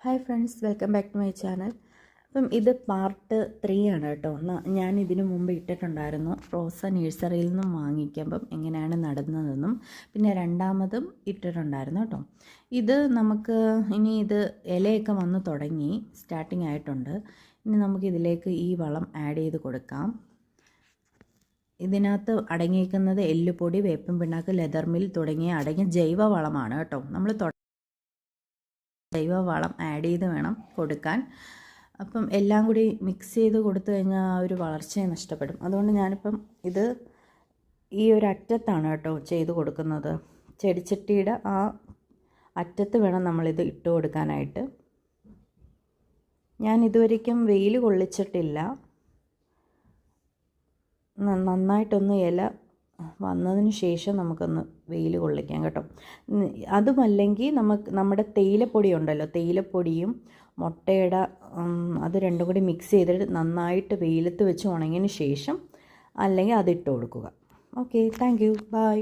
Hi friends, welcome back to my channel. അപ്പം ഇത് part 3 ആണ് കേട്ടോ. ഞാൻ ഇതിനു മുമ്പ് ഇട്ടിട്ടുണ്ടായിരുന്നു റോസ നഴ്സറിയിൽ നിന്നും വാങ്ങിക്കുമ്പം എങ്ങനെയാണ് നടുന്നതെന്നും, പിന്നെ രണ്ടാമതും ഇട്ടിട്ടുണ്ടായിരുന്നു കേട്ടോ. ഇത് നമുക്ക് ഇനി ഇത് ഇലയൊക്കെ വന്ന് തുടങ്ങി, സ്റ്റാർട്ടിംഗ് ആയിട്ടുണ്ട്. ഇനി നമുക്കിതിലേക്ക് ഈ വളം ആഡ് ചെയ്ത് കൊടുക്കാം. ഇതിനകത്ത് അടങ്ങിയിരിക്കുന്നത് എല്ലുപൊടി, വേപ്പിൻ പിണ്ണാക്ക്, ലെതർ മിൽ തുടങ്ങിയ അടങ്ങിയ ജൈവ വളമാണ് കേട്ടോ. നമ്മൾ ജൈവ വളം ആഡ് ചെയ്ത് വേണം കൊടുക്കാൻ. അപ്പം എല്ലാം കൂടി മിക്സ് ചെയ്ത് കൊടുത്തു കഴിഞ്ഞാൽ ആ ഒരു വളർച്ചയെ നഷ്ടപ്പെടും. അതുകൊണ്ട് ഞാനിപ്പം ഇത് ഈ ഒരു അറ്റത്താണ് കേട്ടോ ചെയ്ത് കൊടുക്കുന്നത്. ചെടിച്ചട്ടിയുടെ ആ അറ്റത്ത് വേണം നമ്മളിത് ഇട്ട് കൊടുക്കാനായിട്ട്. ഞാൻ ഇതുവരേക്കും വെയിൽ കൊള്ളിച്ചിട്ടില്ല. നന്നായിട്ടൊന്ന് ഇല വന്നതിന് ശേഷം നമുക്കൊന്ന് വെയിൽ കൊള്ളിക്കാം കേട്ടോ. അതുമല്ലെങ്കിൽ നമ്മുടെ തേയിലപ്പൊടി ഉണ്ടല്ലോ, തേയിലപ്പൊടിയും മുട്ടയുടെ അത് രണ്ടും കൂടി മിക്സ് ചെയ്തിട്ട് നന്നായിട്ട് വെയിലത്ത് വെച്ച് ഉണങ്ങിയതിന് ശേഷം അല്ലെങ്കിൽ അതിട്ട് കൊടുക്കുക. Okay, thank you, by.